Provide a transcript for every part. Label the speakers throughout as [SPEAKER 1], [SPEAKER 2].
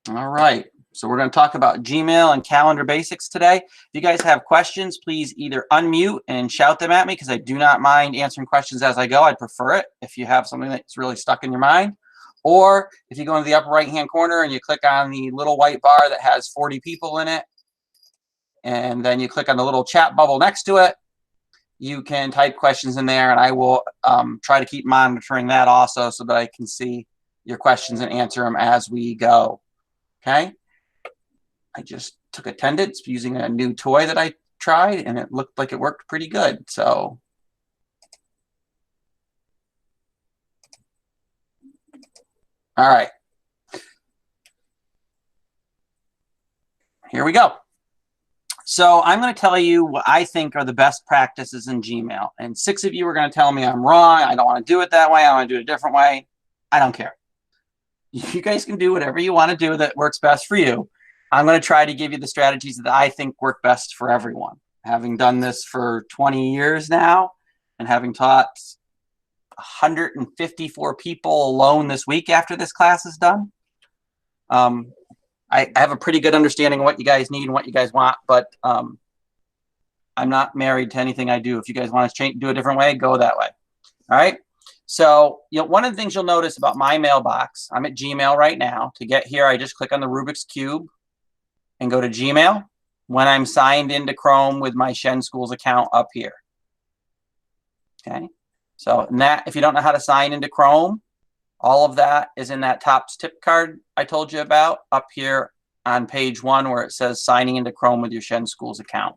[SPEAKER 1] All right. So we're going to talk about Gmail and calendar basics today. If you guys have questions, please either unmute and shout them at me because I do not mind answering questions as I go. I'd prefer it if you have something that's really stuck in your mind. Or if you go into the upper right-hand corner and you click on the little white bar that has 40 people in it, and then you click on the little chat bubble next to it, you can type questions in there, and I will try to keep monitoring that also so that I can see your questions and answer them as we go. Okay? I just took attendance using a new toy that I tried, and it looked like it worked pretty good. So, all right. Here we go. So I'm going to tell you what I think are the best practices in Gmail. And 6 of you are going to tell me I'm wrong. I don't want to do it that way. I want to do it a different way. I don't care. You guys can do whatever you want to do that works best for you. I'm going to try to give you the strategies that I think work best for everyone. Having done this for 20 years now and having taught 154 people alone this week after this class is done, I have a pretty good understanding of what you guys need and what you guys want, but I'm not married to anything I do. If you guys want to do a different way, go that way. All right. So one of the things you'll notice about my mailbox, I'm at Gmail right now. To get here, I just click on the Rubik's Cube and go to Gmail when I'm signed into Chrome with my Shen Schools account up here. Okay. So if you don't know how to sign into Chrome, all of that is in that top tip card I told you about up here on page 1 where it says signing into Chrome with your Shen Schools account,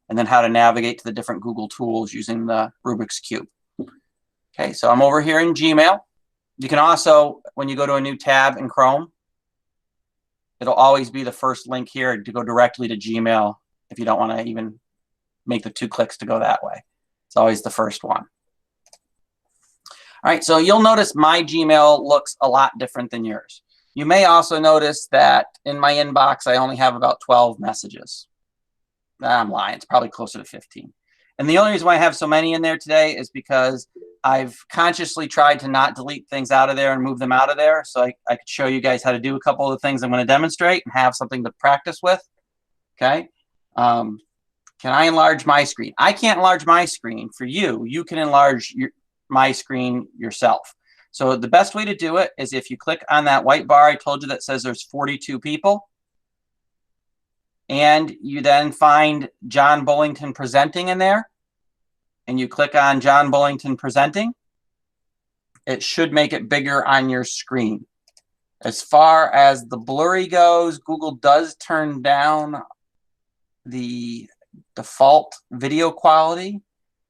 [SPEAKER 1] and then how to navigate to the different Google tools using the Rubik's Cube. Okay, so I'm over here in Gmail. You can also, when you go to a new tab in Chrome, it'll always be the first link here to go directly to Gmail if you don't want to even make the 2 clicks to go that way. It's always the first one. All right, so you'll notice my Gmail looks a lot different than yours. You may also notice that in my inbox, I only have about 12 messages. I'm lying, it's probably closer to 15. And the only reason why I have so many in there today is because I've consciously tried to not delete things out of there and move them out of there. So I could show you guys how to do a couple of the things I'm going to demonstrate and have something to practice with. Okay. Can I enlarge my screen? I can't enlarge my screen for you. You can enlarge my screen yourself. So the best way to do it is if you click on that white bar I told you that says there's 42 people, and you then find John Bullington presenting in there, and you click on John Bullington presenting, it should make it bigger on your screen. As far as the blurry goes, Google does turn down the default video quality.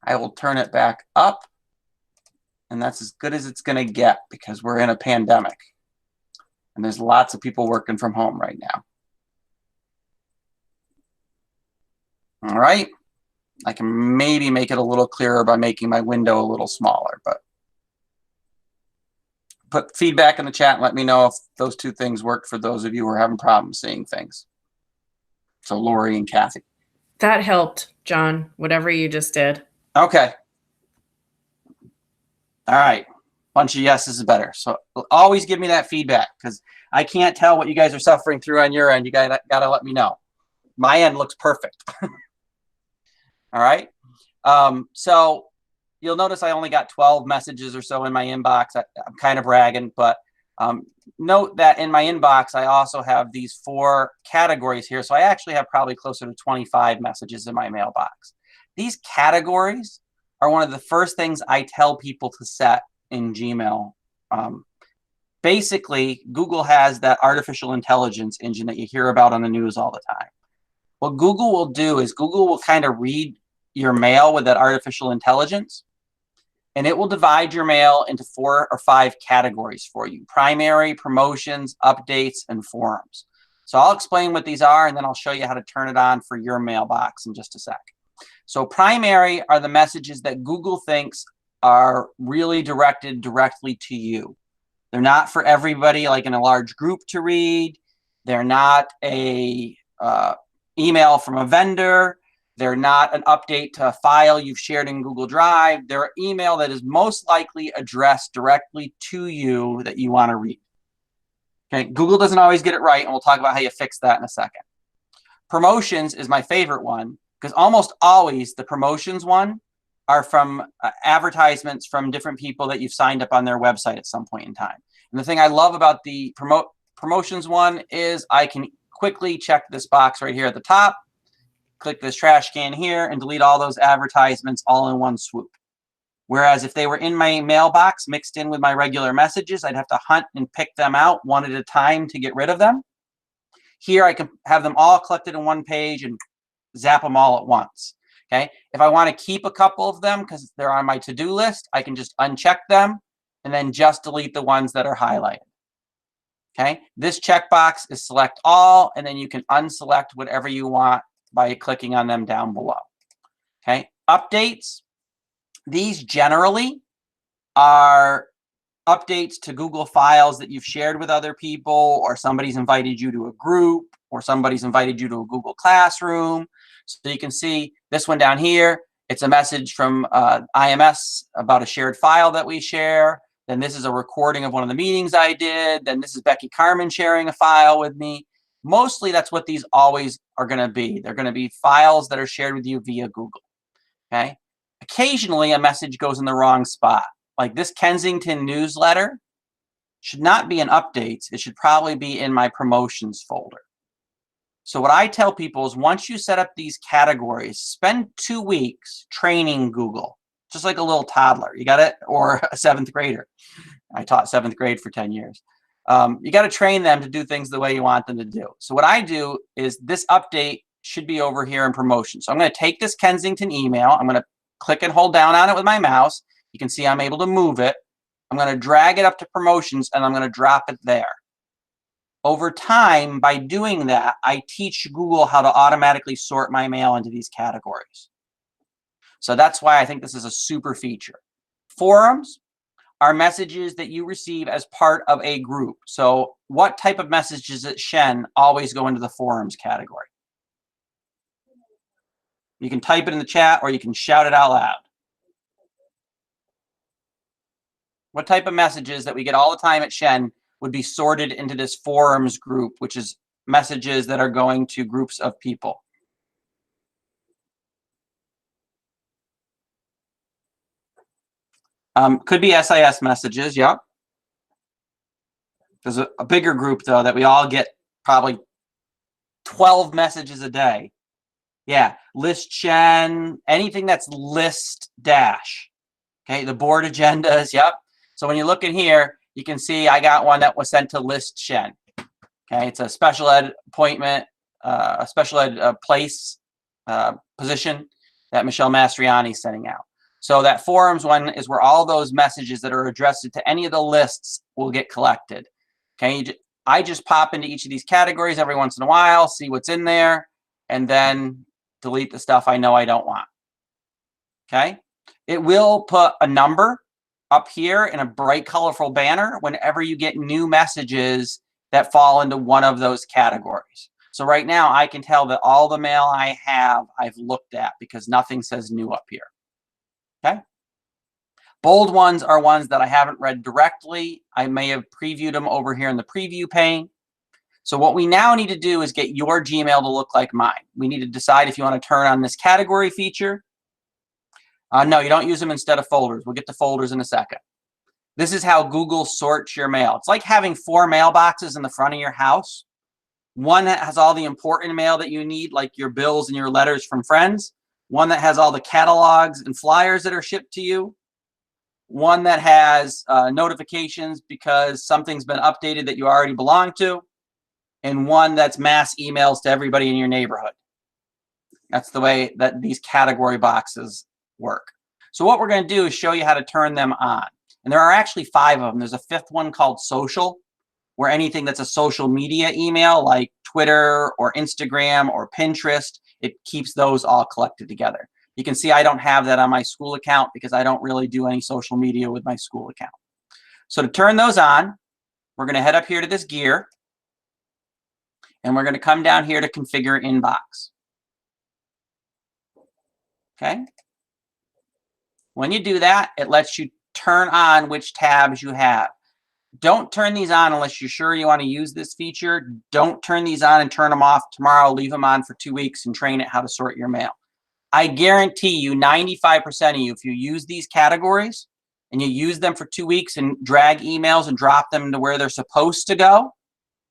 [SPEAKER 1] I will turn it back up, and that's as good as it's going to get because we're in a pandemic and there's lots of people working from home right now. All right. I can maybe make it a little clearer by making my window a little smaller, but put feedback in the chat and let me know if those 2 things work for those of you who are having problems seeing things. So Lori and Kathy.
[SPEAKER 2] That helped, John, whatever you just did.
[SPEAKER 1] Okay. All right. Bunch of yeses is better. So always give me that feedback because I can't tell what you guys are suffering through on your end. You got to let me know. My end looks perfect. All right. So you'll notice I only got 12 messages or so in my inbox. I'm kind of bragging, but note that in my inbox, I also have these 4 categories here. So I actually have probably closer to 25 messages in my mailbox. These categories are one of the first things I tell people to set in Gmail. Basically, Google has that artificial intelligence engine that you hear about on the news all the time. What Google will do is Google will kind of read your mail with that artificial intelligence, and it will divide your mail into 4 or 5 categories for you: primary, promotions, updates, and forums. So I'll explain what these are, and then I'll show you how to turn it on for your mailbox in just a sec. So primary are the messages that Google thinks are really directed directly to you. They're not for everybody, like in a large group to read. They're not a email from a vendor. They're not an update to a file you've shared in Google Drive. They're an email that is most likely addressed directly to you that you want to read. Okay, Google doesn't always get it right, and we'll talk about how you fix that in a second. Promotions is my favorite one because almost always the promotions one are from advertisements from different people that you've signed up on their website at some point in time. And the thing I love about the promotions one is I can quickly check this box right here at the top, click this trash can here, and delete all those advertisements all in one swoop. Whereas if they were in my mailbox mixed in with my regular messages, I'd have to hunt and pick them out one at a time to get rid of them. Here I can have them all collected in one page and zap them all at once. Okay. If I want to keep a couple of them because they're on my to-do list, I can just uncheck them and then just delete the ones that are highlighted. Okay. This checkbox is select all, and then you can unselect whatever you want by clicking on them down below. Okay. Updates. These generally are updates to Google files that you've shared with other people, or somebody's invited you to a group, or somebody's invited you to a Google Classroom. So you can see this one down here. It's a message from IMS about a shared file that we share. Then this is a recording of one of the meetings I did. Then this is Becky Carmen sharing a file with me. Mostly that's what these always are going to be. They're going to be files that are shared with you via Google. Okay. Occasionally a message goes in the wrong spot. Like this Kensington newsletter should not be in updates. It should probably be in my promotions folder. So what I tell people is once you set up these categories, spend 2 weeks training Google, just like a little toddler. You got it? Or a 7th grader. I taught 7th grade for 10 years. You got to train them to do things the way you want them to do. So what I do is this update should be over here in promotion. So I'm going to take this Kensington email. I'm going to click and hold down on it with my mouse. You can see I'm able to move it. I'm going to drag it up to promotions, and I'm going to drop it there. Over time, by doing that, I teach Google how to automatically sort my mail into these categories. So that's why I think this is a super feature. Forums are messages that you receive as part of a group. So what type of messages at Shen always go into the forums category? You can type it in the chat or you can shout it out loud. What type of messages that we get all the time at Shen would be sorted into this forums group, which is messages that are going to groups of people? Could be SIS messages, yep. There's a bigger group, though, that we all get probably 12 messages a day. Yeah, list Shen, anything that's list dash. Okay, the board agendas, yep. So when you look in here, you can see I got one that was sent to list Shen. Okay, it's a special ed appointment, a special ed place position that Michelle Mastriani is sending out. So that forums one is where all those messages that are addressed to any of the lists will get collected. Okay, I just pop into each of these categories every once in a while, see what's in there, and then delete the stuff I know I don't want. Okay, it will put a number up here in a bright, colorful banner whenever you get new messages that fall into one of those categories. So right now I can tell that all the mail I have, I've looked at because nothing says new up here. Okay. Bold ones are ones that I haven't read directly. I may have previewed them over here in the preview pane. So what we now need to do is get your Gmail to look like mine. We need to decide if you want to turn on this category feature. No, you don't use them instead of folders. We'll get to folders in a second. This is how Google sorts your mail. It's like having 4 mailboxes in the front of your house. One that has all the important mail that you need, like your bills and your letters from friends. One that has all the catalogs and flyers that are shipped to you. One that has notifications because something's been updated that you already belong to. And one that's mass emails to everybody in your neighborhood. That's the way that these category boxes work. So what we're going to do is show you how to turn them on. And there are actually 5 of them. There's a 5th one called social, where anything that's a social media email like Twitter or Instagram or Pinterest, it keeps those all collected together. You can see I don't have that on my school account because I don't really do any social media with my school account. So to turn those on, we're going to head up here to this gear. And we're going to come down here to configure inbox. Okay. When you do that, it lets you turn on which tabs you have. Don't turn these on unless you're sure you want to use this feature. Don't turn these on and turn them off tomorrow. Leave them on for 2 weeks and train it how to sort your mail. I guarantee you 95% of you, if you use these categories and you use them for 2 weeks and drag emails and drop them to where they're supposed to go,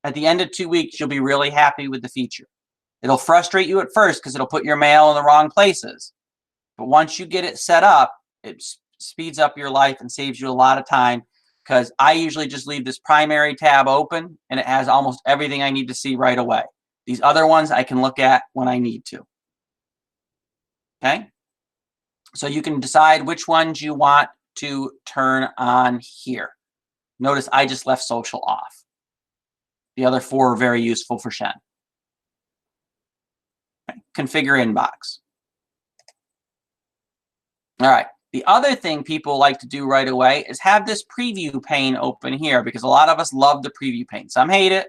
[SPEAKER 1] at the end of 2 weeks, you'll be really happy with the feature. It'll frustrate you at first because it'll put your mail in the wrong places. But once you get it set up, it speeds up your life and saves you a lot of time, because I usually just leave this primary tab open and it has almost everything I need to see right away. These other ones I can look at when I need to. Okay? So you can decide which ones you want to turn on here. Notice I just left social off. The other 4 are very useful for Shen. Okay. Configure inbox. All right. The other thing people like to do right away is have this preview pane open here, because a lot of us love the preview pane. Some hate it,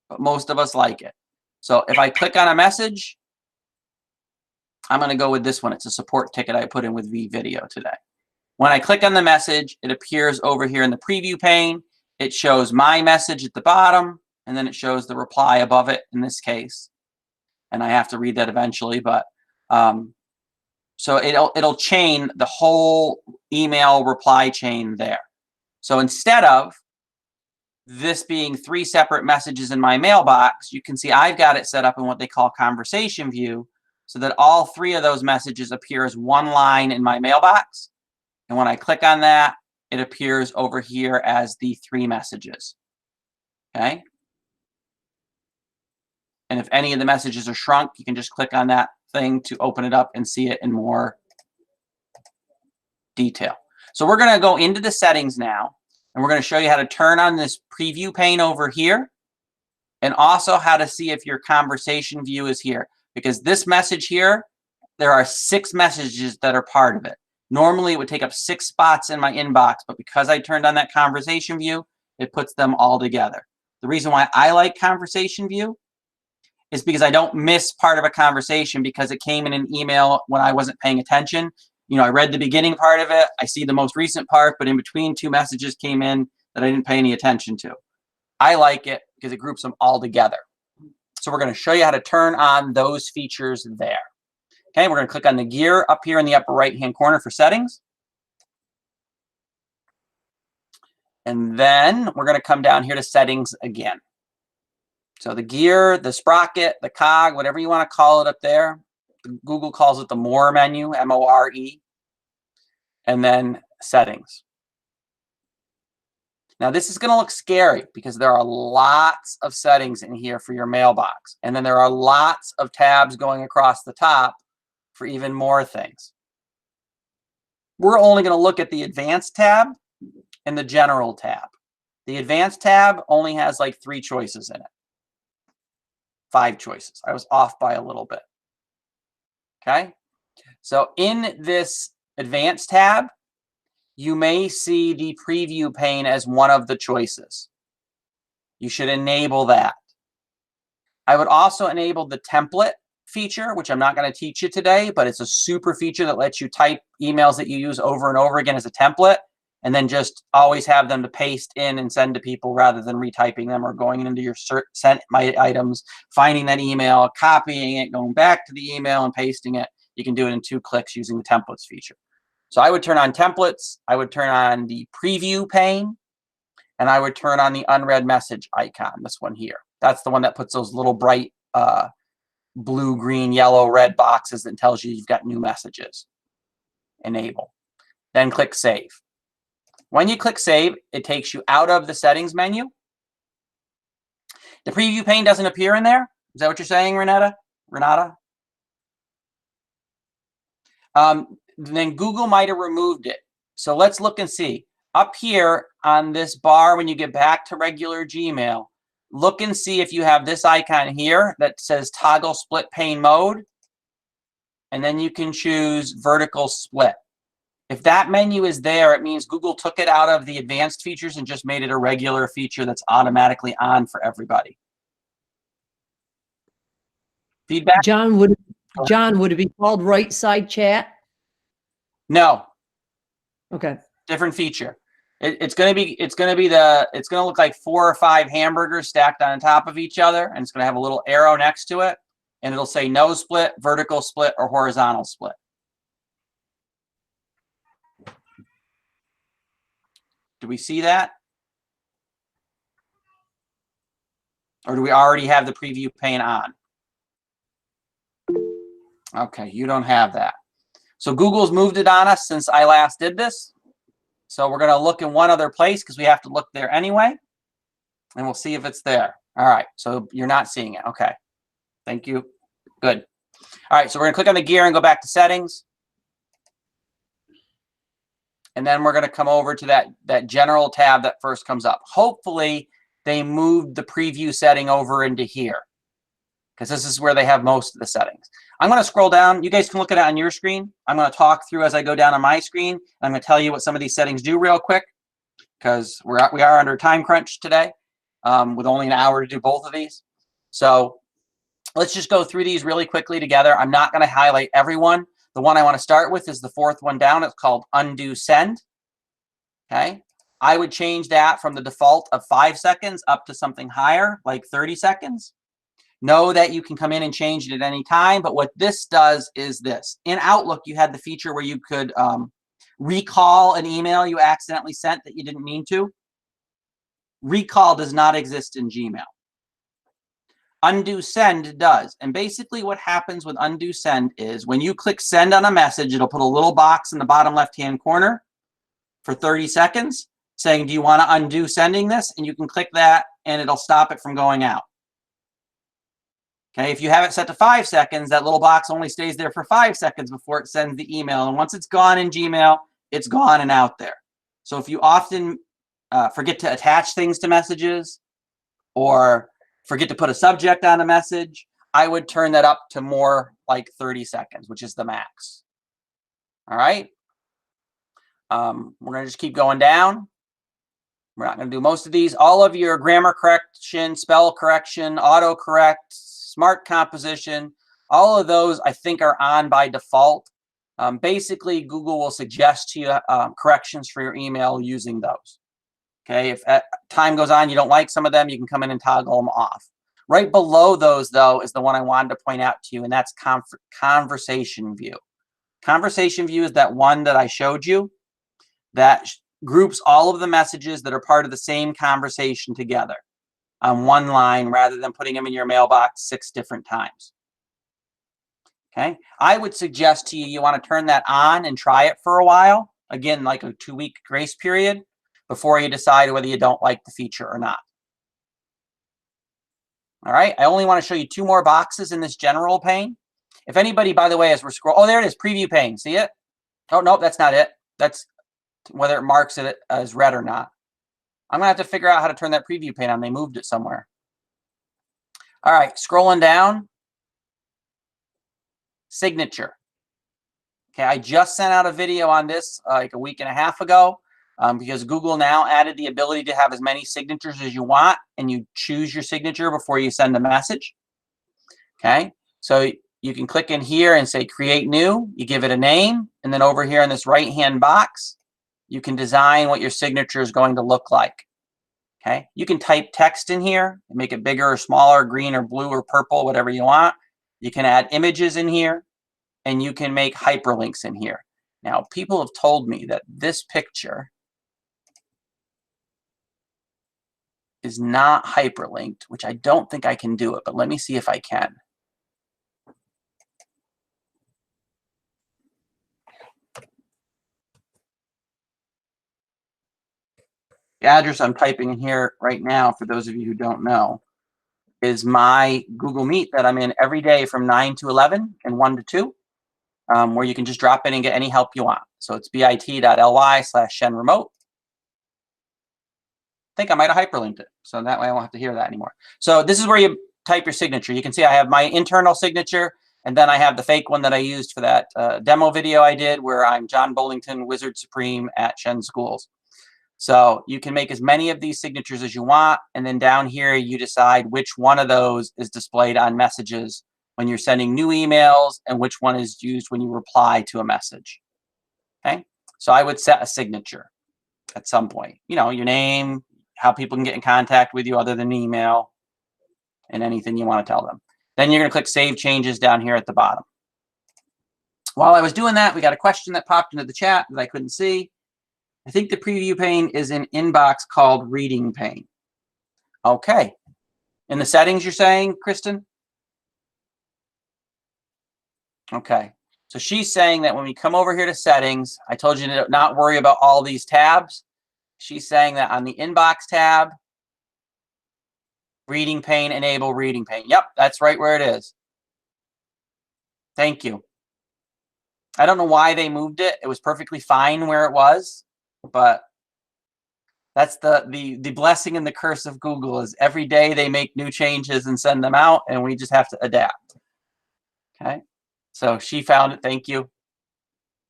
[SPEAKER 1] but most of us like it. So if I click on a message, I'm going to go with this one. It's a support ticket I put in with vVideo today. When I click on the message, it appears over here in the preview pane. It shows my message at the bottom, and then it shows the reply above it in this case. And I have to read that eventually, but so it'll chain the whole email reply chain there. So instead of this being 3 separate messages in my mailbox, you can see I've got it set up in what they call conversation view, so that all 3 of those messages appear as one line in my mailbox. And when I click on that, it appears over here as the 3 messages. Okay. And if any of the messages are shrunk, you can just click on that thing to open it up and see it in more detail. So we're going to go into the settings now, and we're going to show you how to turn on this preview pane over here, and also how to see if your conversation view is here. Because this message here, there are 6 messages that are part of it. Normally, it would take up 6 spots in my inbox, but because I turned on that conversation view, it puts them all together. The reason why I like conversation view is because I don't miss part of a conversation because it came in an email when I wasn't paying attention. You know, I read the beginning part of it, I see the most recent part, but in between 2 messages came in that I didn't pay any attention to. I like it because it groups them all together. So we're going to show you how to turn on those features there. Okay, we're going to click on the gear up here in the upper right-hand corner for settings. And then we're going to come down here to settings again. So the gear, the sprocket, the cog, whatever you want to call it up there. Google calls it the More menu, M-O-R-E. And then settings. Now this is going to look scary because there are lots of settings in here for your mailbox. And then there are lots of tabs going across the top for even more things. We're only going to look at the Advanced tab and the General tab. The Advanced tab only has like 3 choices in it. 5 choices. I was off by a little bit. Okay. So in this Advanced tab, you may see the preview pane as one of the choices. You should enable that. I would also enable the template feature, which I'm not going to teach you today, but it's a super feature that lets you type emails that you use over and over again as a template, and then just always have them to paste in and send to people rather than retyping them or going into your sent my items, finding that email, copying it, going back to the email and pasting it. You can do it in 2 clicks using the templates feature. So I would turn on templates, I would turn on the preview pane, and I would turn on the unread message icon, this one here. That's the one that puts those little bright blue, green, yellow, red boxes that tells you you've got new messages. Enable. Then click Save. When you click Save, it takes you out of the settings menu. The preview pane doesn't appear in there. Is that what you're saying, Renata? Then Google might have removed it. So let's look and see. Up here on this bar, when you get back to regular Gmail, look and see if you have this icon here that says Toggle Split Pane Mode. And then you can choose Vertical Split. If that menu is there, it means Google took it out of the advanced features and just made it a regular feature that's automatically on for everybody. Feedback?
[SPEAKER 3] John, would it be called right side chat?
[SPEAKER 1] No.
[SPEAKER 3] Okay.
[SPEAKER 1] Different feature. It's gonna look like 4 or 5 hamburgers stacked on top of each other, and it's gonna have a little arrow next to it, and it'll say no split, vertical split, or horizontal split. Do we see that? Or do we already have the preview pane on? Okay, you don't have that. So Google's moved it on us since I last did this. So we're gonna look in one other place because we have to look there anyway. And we'll see if it's there. All right, so you're not seeing it. Okay, thank you. Good. All right, so we're gonna click on the gear and go back to settings. And then we're gonna come over to that general tab that first comes up. Hopefully they moved the preview setting over into here, because this is where they have most of the settings. I'm going to scroll down. You guys can look at it on your screen. I'm going to talk through as I go down on my screen. I'm going to tell you what some of these settings do real quick, because we are under time crunch today with only an hour to do both of these. So let's just go through these really quickly together. I'm not going to highlight everyone. The one I want to start with is the 4th one down. It's called undo send. Okay. I would change that from the default of 5 seconds up to something higher, like 30 seconds. Know that you can come in and change it at any time, but what this does is this. In Outlook, you had the feature where you could recall an email you accidentally sent that you didn't mean to. Recall does not exist in Gmail. Undo send does. And basically what happens with undo send is when you click send on a message, it'll put a little box in the bottom left-hand corner for 30 seconds saying, do you want to undo sending this? And you can click that and it'll stop it from going out. Okay, if you have it set to 5 seconds, that little box only stays there for 5 seconds before it sends the email. And once it's gone in Gmail, it's gone and out there. So if you often forget to attach things to messages or forget to put a subject on a message, I would turn that up to more like 30 seconds, which is the max. All right. We're going to just keep going down. We're not going to do most of these. All of your grammar correction, spell correction, autocorrect, smart composition, all of those I think are on by default. Basically, Google will suggest to you corrections for your email using those. Okay, if time goes on, you don't like some of them, you can come in and toggle them off. Right below those, though, is the one I wanted to point out to you, and that's conversation view. Conversation view is that one that I showed you that groups all of the messages that are part of the same conversation together on one line rather than putting them in your mailbox 6 different times. Okay, I would suggest to you, you want to turn that on and try it for a while. Again, like a 2-week grace period before you decide whether you don't like the feature or not. All right, I only want to show you 2 more boxes in this general pane. If anybody, by the way, as we're scrolling, oh, there it is, preview pane. See it? Oh, no, that's not it. That's whether it marks it as red or not. I'm going to have to figure out how to turn that preview pane on. They moved it somewhere. All right, scrolling down. Signature. Okay, I just sent out a video on this like a week and a half ago because Google now added the ability to have as many signatures as you want, and you choose your signature before you send a message. Okay, so you can click in here and say create new. You give it a name, and then over here in this right-hand box, you can design what your signature is going to look like. Okay, you can type text in here and make it bigger or smaller, green or blue or purple, whatever you want. You can add images in here, and you can make hyperlinks in here. Now, people have told me that this picture is not hyperlinked, which I don't think I can do it, but let me see if I can. The address I'm typing in here right now, for those of you who don't know, is my Google Meet that I'm in every day from 9 to 11 and 1 to 2, where you can just drop in and get any help you want. So it's bit.ly/shenremote. I think I might have hyperlinked it, so that way I won't have to hear that anymore. So this is where you type your signature. You can see I have my internal signature, and then I have the fake one that I used for that demo video I did where I'm John Bullington, Wizard Supreme at Shen Schools. So you can make as many of these signatures as you want, and then down here you decide which one of those is displayed on messages when you're sending new emails and which one is used when you reply to a message. Okay, so I would set a signature. at some point. You know, your name, how people can get in contact with you other than email, and anything you want to tell them. Then you're going to click Save Changes down here at the bottom. While I was doing that, we got a question that popped into the chat that I couldn't see. I think the preview pane is an inbox called Reading Pane. Okay. In the settings, you're saying, Kristen? Okay. So she's saying that when we come over here to settings, I told you to not worry about all these tabs. She's saying that on the inbox tab, Reading Pane, enable Reading Pane. Yep, that's right where it is. Thank you. I don't know why they moved it. It was perfectly fine where it was, but that's the blessing and the curse of Google is every day they make new changes and send them out, and we just have to adapt. Okay, so she found it. Thank you.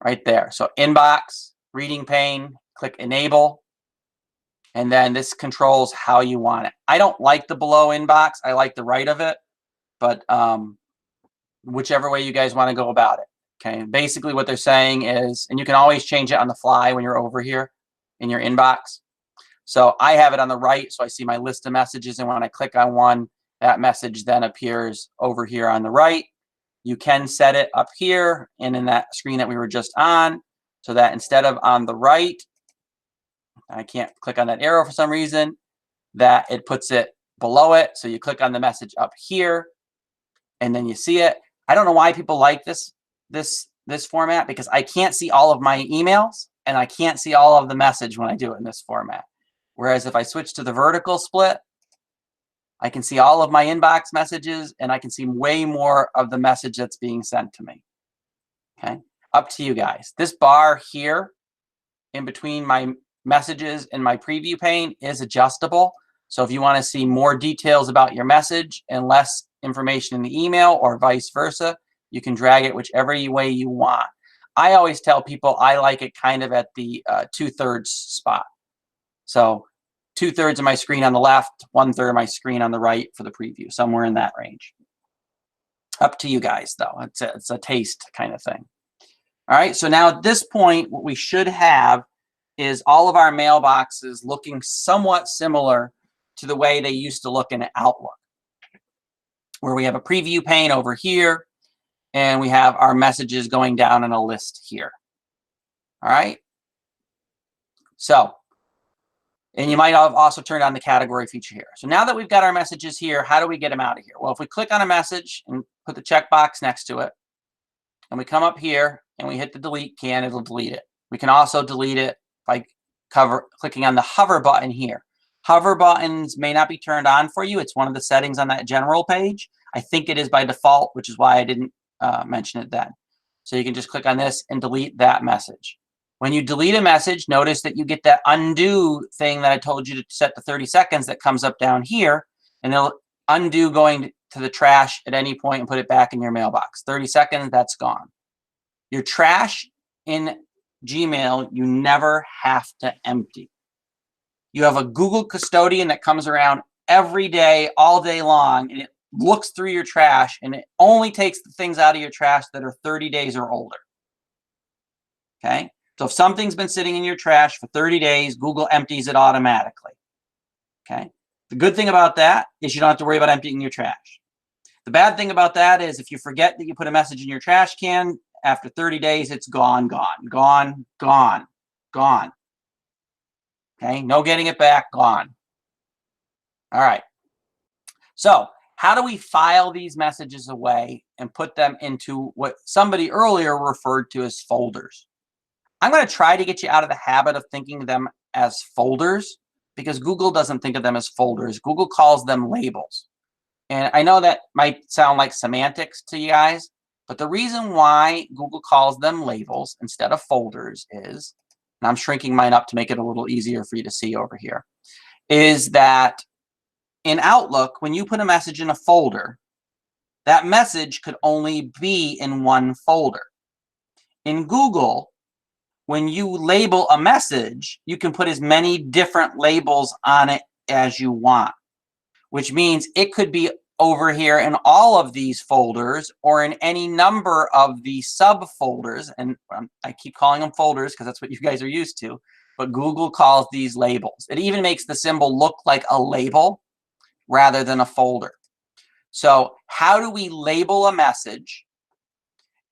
[SPEAKER 1] Right there. So inbox, Reading Pane, click enable, and then this controls how you want it. I don't like the below inbox. I like the right of it, but whichever way you guys want to go about it. Okay, basically what they're saying is, and you can always change it on the fly when you're over here in your inbox. So I have it on the right, so I see my list of messages, and when I click on one, that message then appears over here on the right. You can set it up here and in that screen that we were just on, so that instead of on the right, I can't click on that arrow for some reason, that it puts it below it. So you click on the message up here, and then you see it. I don't know why people like this format, because I can't see all of my emails and I can't see all of the message when I do it in this format. Whereas if I switch to the vertical split, I can see all of my inbox messages and I can see way more of the message that's being sent to me. Okay, up to you guys. This bar here in between my messages and my preview pane is adjustable. So if you want to see more details about your message and less information in the email or vice versa, you can drag it whichever way you want. I always tell people I like it kind of at the 2/3 spot. So 2/3 of my screen on the left, 1/3 of my screen on the right for the preview, somewhere in that range. Up to you guys, though. It's a taste kind of thing. All right, so now at this point, what we should have is all of our mailboxes looking somewhat similar to the way they used to look in Outlook, where we have a preview pane over here, and we have our messages going down in a list here. All right. So, and you might have also turned on the category feature here. So now that we've got our messages here, how do we get them out of here? Well, if we click on a message and put the checkbox next to it, and we come up here and we hit the delete can, it'll delete it. We can also delete it by clicking on the hover button here. Hover buttons may not be turned on for you. It's one of the settings on that general page. I think it is by default, which is why I didn't mention it then. So you can just click on this and delete that message. When you delete a message, notice that you get that undo thing that I told you to set to 30 seconds that comes up down here, and it'll undo going to the trash at any point and put it back in your mailbox. 30 seconds, that's gone. Your trash in Gmail, you never have to empty. You have a Google custodian that comes around every day, all day long, and it looks through your trash, and it only takes the things out of your trash that are 30 days or older. Okay? So if something's been sitting in your trash for 30 days, Google empties it automatically. Okay? The good thing about that is you don't have to worry about emptying your trash. The bad thing about that is if you forget that you put a message in your trash can, after 30 days, it's gone, gone, gone, gone, gone. Okay? No getting it back, gone. All right. So how do we file these messages away and put them into what somebody earlier referred to as folders? I'm going to try to get you out of the habit of thinking of them as folders, because Google doesn't think of them as folders. Google calls them labels. And I know that might sound like semantics to you guys, but the reason why Google calls them labels instead of folders is, and I'm shrinking mine up to make it a little easier for you to see over here, is that in Outlook, when you put a message in a folder, that message could only be in one folder. In Google, when you label a message, you can put as many different labels on it as you want, which means it could be over here in all of these folders or in any number of the subfolders. And I keep calling them folders because that's what you guys are used to. but Google calls these labels. It even makes the symbol look like a label rather than a folder. So how do we label a message?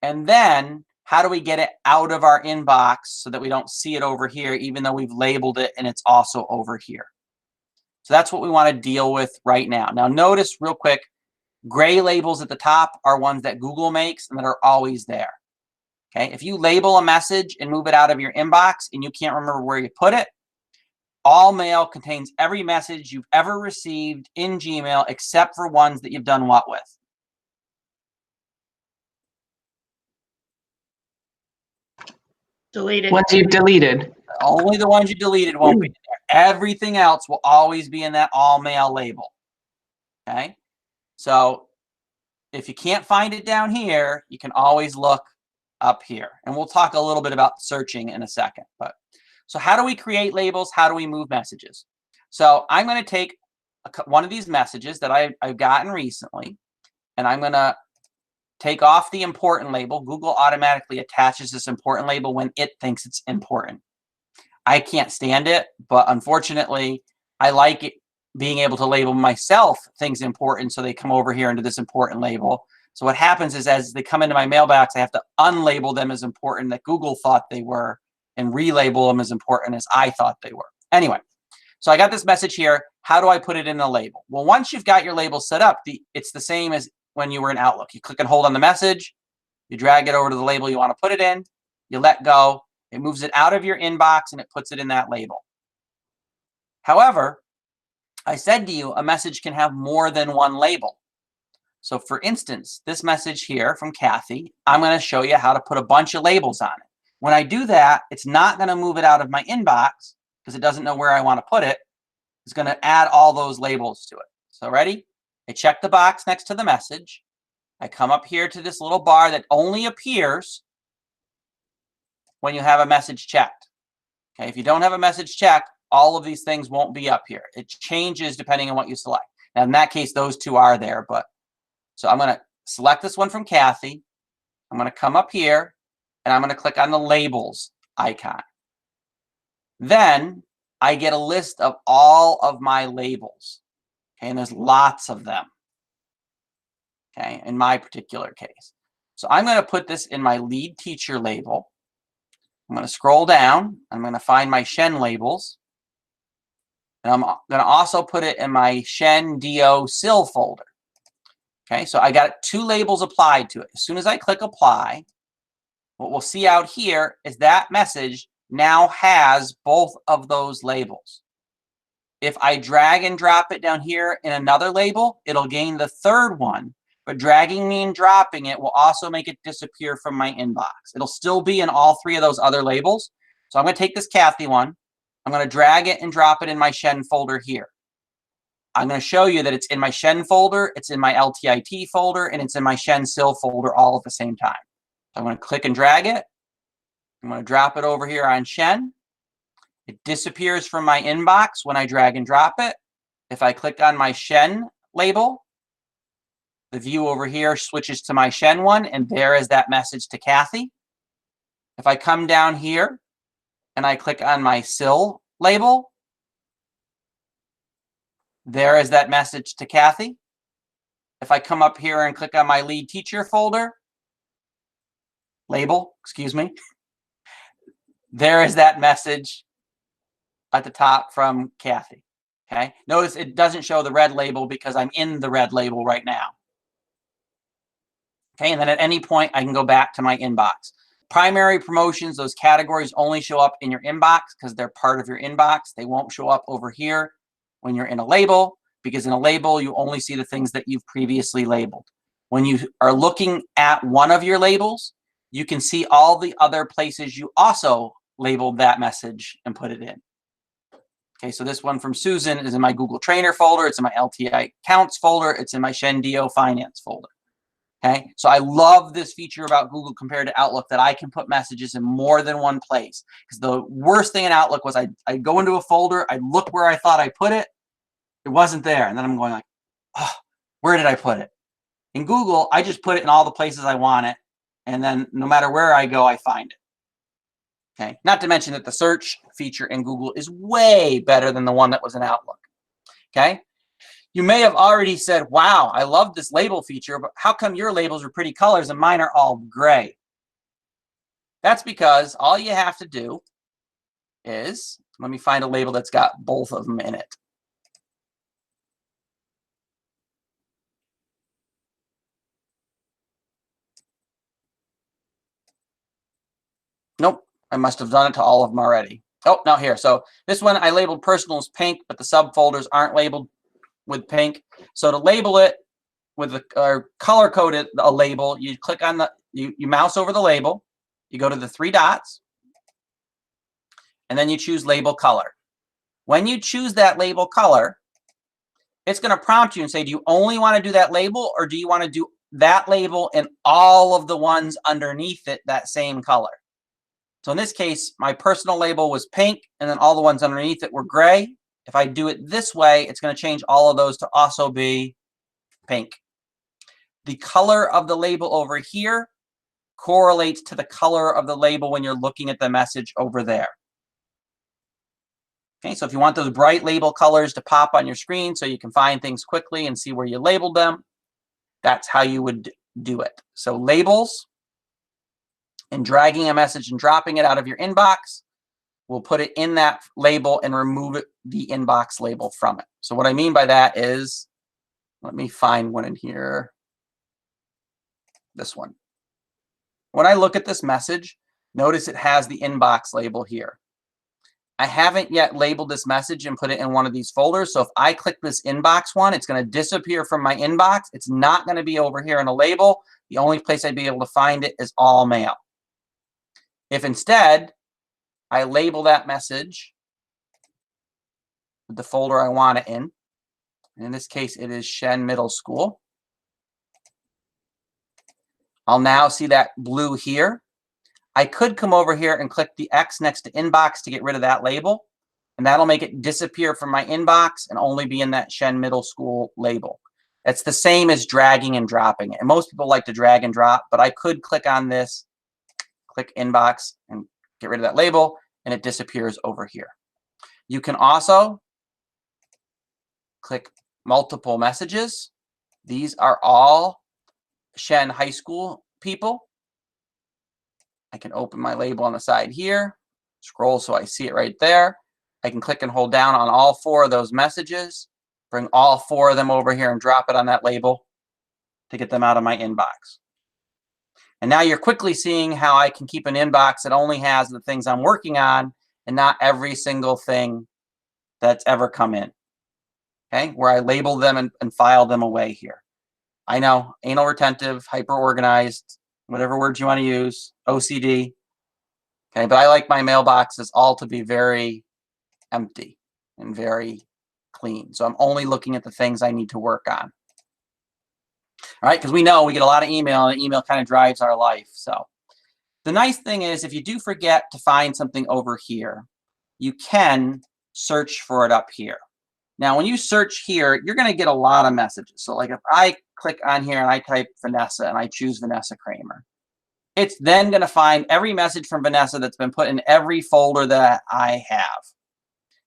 [SPEAKER 1] And then how do we get it out of our inbox so that we don't see it over here, even though we've labeled it and it's also over here? So that's what we want to deal with right now. Now notice real quick, gray labels at the top are ones that Google makes and that are always there. Okay, if you label a message and move it out of your inbox and you can't remember where you put it, all mail contains every message you've ever received in Gmail except for ones that you've done what with?
[SPEAKER 4] Deleted.
[SPEAKER 5] Ones you've deleted.
[SPEAKER 1] Only the ones you deleted won't be there. Everything else will always be in that all mail label. Okay, so if you can't find it down here, you can always look up here. And we'll talk a little bit about searching in a second. But so how do we create labels? How do we move messages? So I'm going to take one of these messages that I've gotten recently, and I'm going to take off the important label. Google automatically attaches this important label when it thinks it's important. I can't stand it, but unfortunately, I like it being able to label myself things important, so they come over here into this important label. So what happens is as they come into my mailbox, I have to unlabel them as important that Google thought they were and relabel them as important as I thought they were. Anyway, so I got this message here. How do I put it in a label? Well, once you've got your label set up, it's the same as when you were in Outlook. You click and hold on the message, you drag it over to the label you want to put it in, you let go, it moves it out of your inbox and it puts it in that label. However, I said to you, a message can have more than one label. So for instance, this message here from Kathy, I'm going to show you how to put a bunch of labels on it. When I do that, it's not going to move it out of my inbox because it doesn't know where I want to put it. It's going to add all those labels to it. So ready? I check the box next to the message. I come up here to this little bar that only appears when you have a message checked. Okay, if you don't have a message checked, all of these things won't be up here. It changes depending on what you select. Now, in that case, those two are there, but so I'm going to select this one from Kathy. I'm going to come up here and I'm going to click on the labels icon. Then I get a list of all of my labels. Okay, and there's lots of them. Okay, in my particular case. So I'm going to put this in my lead teacher label. I'm going to scroll down. I'm going to find my Shen labels. And I'm going to also put it in my Shen DO SIL folder. Okay, so I got 2 labels applied to it. As soon as I click apply, what we'll see out here is that message now has both of those labels. If I drag and drop it down here in another label, it'll gain the 3rd one, but dragging and dropping it will also make it disappear from my inbox. It'll still be in all 3 of those other labels. So I'm going to take this Kathy one. I'm going to drag it and drop it in my Shen folder here. I'm going to show you that it's in my Shen folder, it's in my LTIT folder, and it's in my Shen SIL folder all at the same time. So I'm going to click and drag it. I'm going to drop it over here on Shen. It disappears from my inbox when I drag and drop it. If I click on my Shen label, the view over here switches to my Shen one, and there is that message to Kathy. If I come down here and I click on my SIL label, there is that message to Kathy. If I come up here and click on my lead teacher folder, label, excuse me, there is that message at the top from Kathy. Okay, notice it doesn't show the red label because I'm in the red label right now. Okay, and then at any point I can go back to my inbox. Primary promotions, those categories only show up in your inbox because they're part of your inbox. They won't show up over here when you're in a label, because in a label you only see the things that you've previously labeled. When you are looking at one of your labels, you can see all the other places you also labeled that message and put it in. Okay, so this one from Susan is in my Google Trainer folder. It's in my LTI Accounts folder. It's in my Shen DO Finance folder. Okay, so I love this feature about Google compared to Outlook, that I can put messages in more than one place. Because the worst thing in Outlook was I'd go into a folder, I'd look where I thought I put it, it wasn't there. And then I'm going like, oh, where did I put it? In Google, I just put it in all the places I want it. And then no matter where I go, I find it. Okay, not to mention that the search feature in Google is way better than the one that was in Outlook. Okay, you may have already said, wow, I love this label feature, but how come your labels are pretty colors and mine are all gray? That's because all you have to do is, let me find a label that's got both of them in it. Nope, I must have done it to all of them already. Oh, no, here. So this one I labeled personal as pink, but the subfolders aren't labeled with pink. So to label it with or color coded a label, you click on the, you mouse over the label, you go to the 3 dots, and then you choose label color. When you choose that label color, it's going to prompt you and say, do you only want to do that label, or do you want to do that label and all of the ones underneath it that same color? So in this case, my personal label was pink, and then all the ones underneath it were gray. If I do it this way, it's going to change all of those to also be pink. The color of the label over here correlates to the color of the label when you're looking at the message over there. Okay, so if you want those bright label colors to pop on your screen so you can find things quickly and see where you labeled them, that's how you would do it. So labels and dragging a message and dropping it out of your inbox will put it in that label and remove it, the inbox label from it. So what I mean by that is, let me find one in here. This one. When I look at this message, notice it has the inbox label here. I haven't yet labeled this message and put it in one of these folders. So if I click this inbox one, it's going to disappear from my inbox. It's not going to be over here in a label. The only place I'd be able to find it is all mail. If instead I label that message with the folder I want it in, and in this case it is Shen Middle School, I'll now see that blue here. I could come over here and click the X next to inbox to get rid of that label, and that'll make it disappear from my inbox and only be in that Shen Middle School label. It's the same as dragging and dropping it. And most people like to drag and drop, but I could click on this, click inbox, and get rid of that label, and it disappears over here. You can also click multiple messages. These are all Shen High School people. I can open my label on the side here, scroll so I see it right there. I can click and hold down on all 4 of those messages, bring all 4 of them over here and drop it on that label to get them out of my inbox. And now you're quickly seeing how I can keep an inbox that only has the things I'm working on and not every single thing that's ever come in. Okay, where I label them and file them away here. I know, anal retentive, hyper organized, whatever words you want to use, OCD. Okay, but I like my mailboxes all to be very empty and very clean. So I'm only looking at the things I need to work on. All right, because we know we get a lot of email, and email kind of drives our life. So the nice thing is, if you do forget to find something over here, you can search for it up here. Now, when you search here, you're going to get a lot of messages. So like if I click on here and I type Vanessa and I choose Vanessa Kramer, it's then going to find every message from Vanessa that's been put in every folder that I have.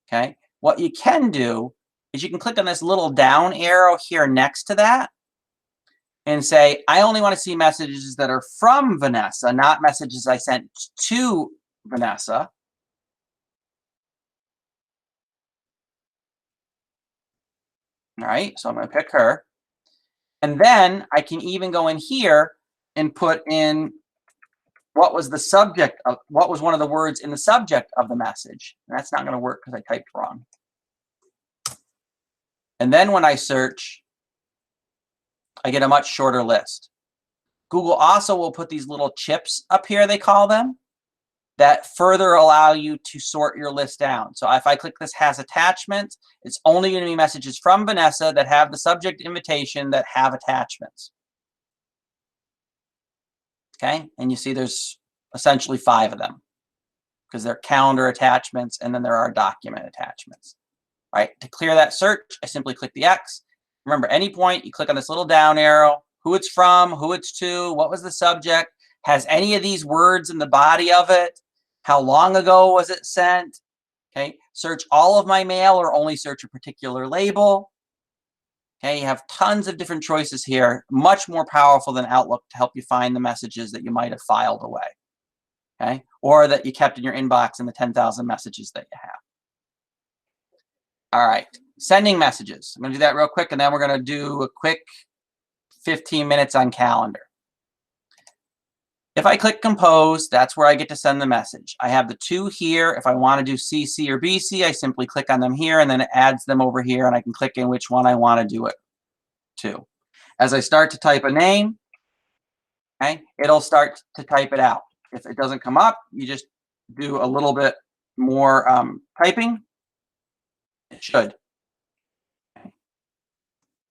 [SPEAKER 1] Okay. What you can do is you can click on this little down arrow here next to that and say, I only want to see messages that are from Vanessa, not messages I sent to Vanessa. All right, so I'm going to pick her. And then I can even go in here and put in what was the subject of, what was one of the words in the subject of the message. And that's not going to work because I typed wrong. And then when I search, I get a much shorter list. Google also will put these little chips up here, they call them, that further allow you to sort your list down. So if I click this has attachments, it's only going to be messages from Vanessa that have the subject invitation that have attachments. Okay, and you see there's essentially 5 of them because they're calendar attachments and then there are document attachments. All right, to clear that search, I simply click the X. Remember, any point you click on this little down arrow, who it's from, who it's to, what was the subject, has any of these words in the body of it, How long ago was it sent? Okay, search all of my mail or only search a particular label. Okay, you have tons of different choices here, much more powerful than Outlook to help you find the messages that you might have filed away. Okay, or that you kept in your inbox in the 10,000 messages that you have. All right, sending messages. I'm going to do that real quick, and then we're going to do a quick 15 minutes on calendar. If I click compose, that's where I get to send the message. I have the two here. If I want to do CC or BC, I simply click on them here, and then it adds them over here, and I can click in which one I want to do it to. As I start to type a name, okay, it'll start to type it out. If it doesn't come up, you just do a little bit more typing. It should. Okay.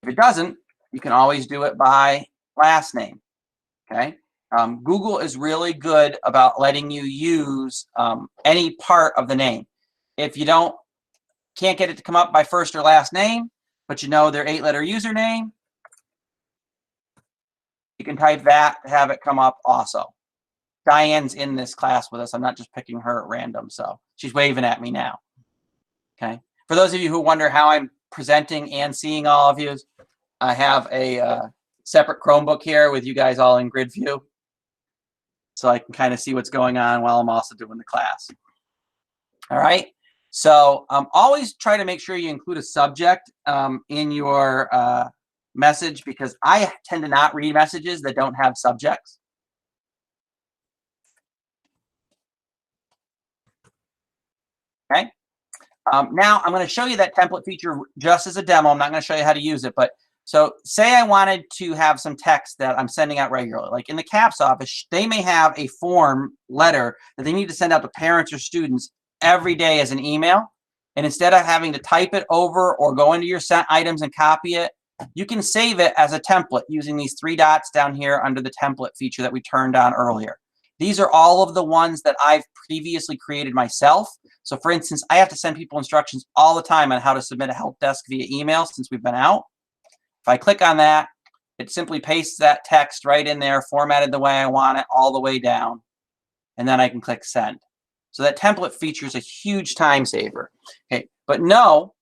[SPEAKER 1] If it doesn't, you can always do it by last name. Okay. Google is really good about letting you use any part of the name. If you can't get it to come up by first or last name, but you know their 8-letter username, you can type that to have it come up also. Diane's in this class with us. I'm not just picking her at random, so she's waving at me now. Okay. For those of you who wonder how I'm presenting and seeing all of you, I have a separate Chromebook here with you guys all in grid view, so I can kind of see what's going on while I'm also doing the class. All right. So always try to make sure you include a subject in your message, because I tend to not read messages that don't have subjects. Okay. Now I'm going to show you that template feature just as a demo. I'm not going to show you how to use it, but so say I wanted to have some text that I'm sending out regularly. Like in the CAPS office, they may have a form letter that they need to send out to parents or students every day as an email. And instead of having to type it over or go into your sent items and copy it, you can save it as a template using these 3 dots down here under the template feature that we turned on earlier. These are all of the ones that I've previously created myself. So for instance, I have to send people instructions all the time on how to submit a help desk via email since we've been out. If I click on that, it simply pastes that text right in there, formatted the way I want it, all the way down. And then I can click send. So that template feature is a huge time saver. Okay, but know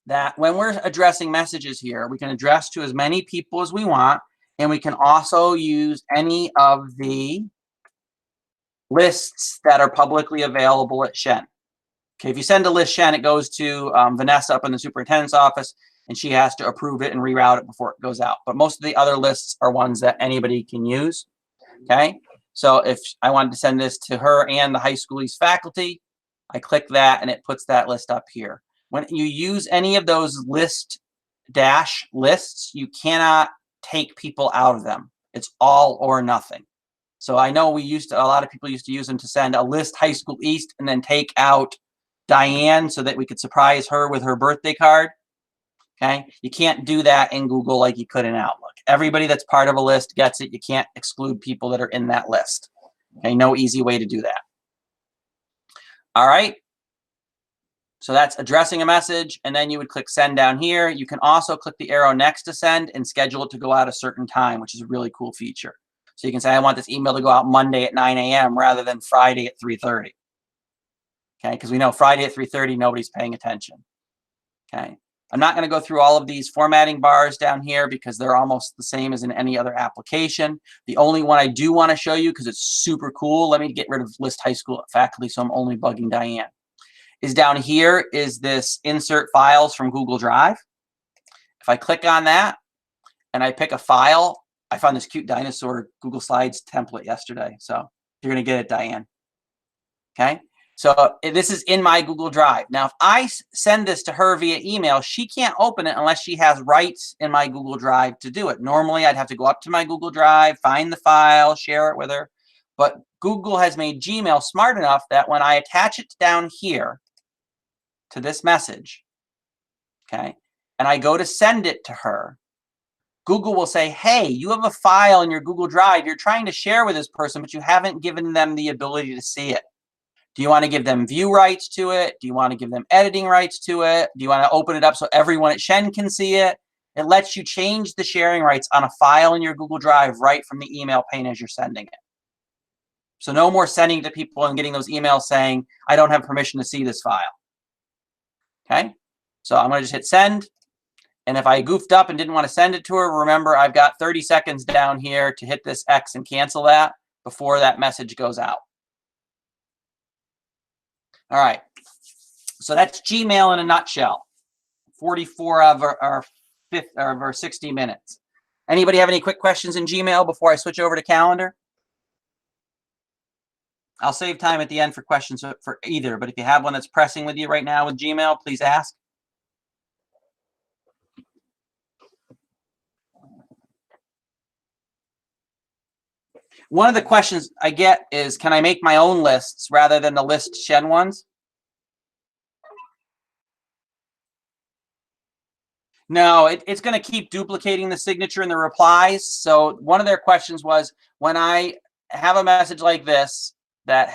[SPEAKER 1] that when we're addressing messages here, we can address to as many people as we want, and we can also use any of the lists that are publicly available at Shen. Okay, if you send a list Shen, it goes to Vanessa up in the superintendent's office, and she has to approve it and reroute it before it goes out. But most of the other lists are ones that anybody can use. Okay, so if I wanted to send this to her and the high school East faculty, I click that and it puts that list up here. When you use any of those lists, you cannot take people out of them. It's all or nothing. So I know a lot of people used to use them to send a list high school East and then take out Diane so that we could surprise her with her birthday card. Okay, you can't do that in Google like you could in Outlook. Everybody that's part of a list gets it. You can't exclude people that are in that list. Okay, no easy way to do that. All right. So that's addressing a message, and then you would click send down here. You can also click the arrow next to send and schedule it to go out a certain time, which is a really cool feature. So you can say, I want this email to go out Monday at 9 a.m. rather than Friday at 3:30. Okay, because we know Friday at 3:30, nobody's paying attention. Okay. I'm not going to go through all of these formatting bars down here because they're almost the same as in any other application. The only one I do want to show you, because it's super cool, let me get rid of list high school faculty so I'm only bugging Diane, is down here is this insert files from Google Drive. If I click on that and I pick a file, I found this cute dinosaur Google Slides template yesterday. So you're going to get it, Diane. Okay. So this is in my Google Drive. Now, if I send this to her via email, she can't open it unless she has rights in my Google Drive to do it. Normally, I'd have to go up to my Google Drive, find the file, share it with her. But Google has made Gmail smart enough that when I attach it down here to this message, okay, and I go to send it to her, Google will say, hey, you have a file in your Google Drive you're trying to share with this person, but you haven't given them the ability to see it. Do you want to give them view rights to it? Do you want to give them editing rights to it? Do you want to open it up so everyone at Shen can see it? It lets you change the sharing rights on a file in your Google Drive right from the email pane as you're sending it. So no more sending to people and getting those emails saying, I don't have permission to see this file. Okay, so I'm going to just hit send. And if I goofed up and didn't want to send it to her, remember, I've got 30 seconds down here to hit this X and cancel that before that message goes out. All right, so that's Gmail in a nutshell. 44 of our 60 minutes. Anybody have any quick questions in Gmail before I switch over to calendar? I'll save time at the end for questions for either, but if you have one that's pressing with you right now with Gmail, please ask. One of the questions I get is, can I make my own lists rather than the list shed ones? No, it's going to keep duplicating the signature and the replies. So one of their questions was, when I have a message like this that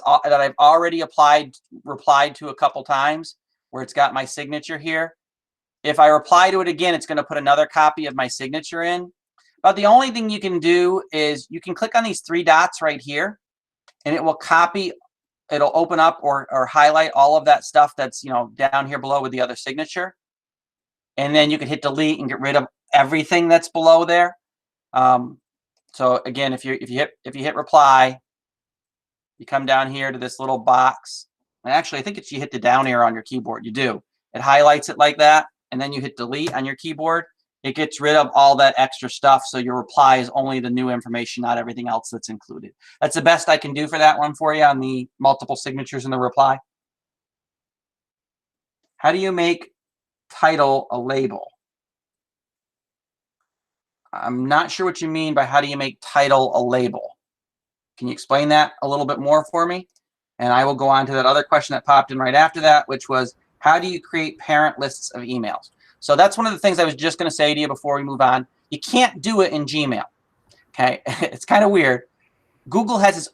[SPEAKER 1] I've already replied to a couple times, where it's got my signature here, if I reply to it again, it's going to put another copy of my signature in. But the only thing you can do is you can click on these three dots right here, and it will copy. It'll open up or highlight all of that stuff that's down here below with the other signature. And then you can hit delete and get rid of everything that's below there. So again, if you hit reply, you come down here to this little box. And actually, I think it's you hit the down arrow on your keyboard. You do. It highlights it like that, and then you hit delete on your keyboard. It gets rid of all that extra stuff, so your reply is only the new information, not everything else that's included. That's the best I can do for that one for you on the multiple signatures in the reply. How do you make title a label? I'm not sure what you mean by how do you make title a label. Can you explain that a little bit more for me? And I will go on to that other question that popped in right after that, which was, how do you create parent lists of emails? So that's one of the things I was just going to say to you before we move on. You can't do it in Gmail. Okay, it's kind of weird. Google has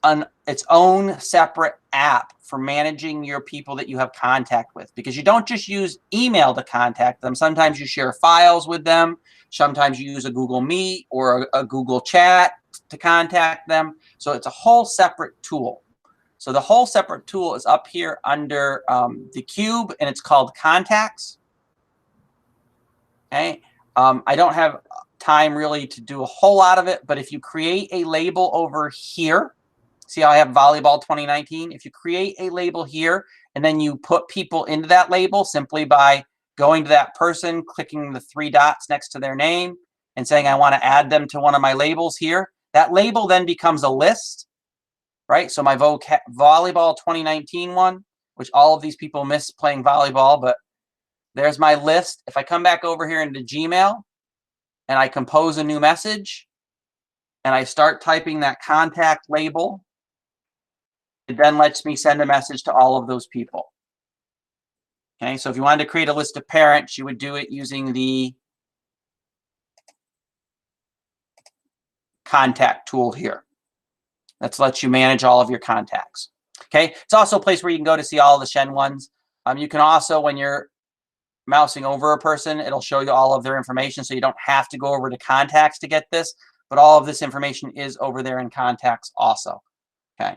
[SPEAKER 1] its own separate app for managing your people that you have contact with, because you don't just use email to contact them. Sometimes you share files with them. Sometimes you use a Google Meet or a Google Chat to contact them. So it's a whole separate tool. So the whole separate tool is up here under the cube, and it's called Contacts. Okay, I don't have time really to do a whole lot of it, but if you create a label over here, see how I have volleyball 2019? If you create a label here and then you put people into that label simply by going to that person, clicking the three dots next to their name and saying, I want to add them to one of my labels here, that label then becomes a list, right? So my volleyball 2019 one, which all of these people miss playing volleyball, but there's my list. If I come back over here into Gmail and I compose a new message and I start typing that contact label, it then lets me send a message to all of those people. Okay, so if you wanted to create a list of parents, you would do it using the contact tool here. That lets you manage all of your contacts. Okay, it's also a place where you can go to see all the Shen ones. You can also, when you're mousing over a person, it'll show you all of their information, so you don't have to go over to contacts to get this, but all of this information is over there in contacts also. Okay,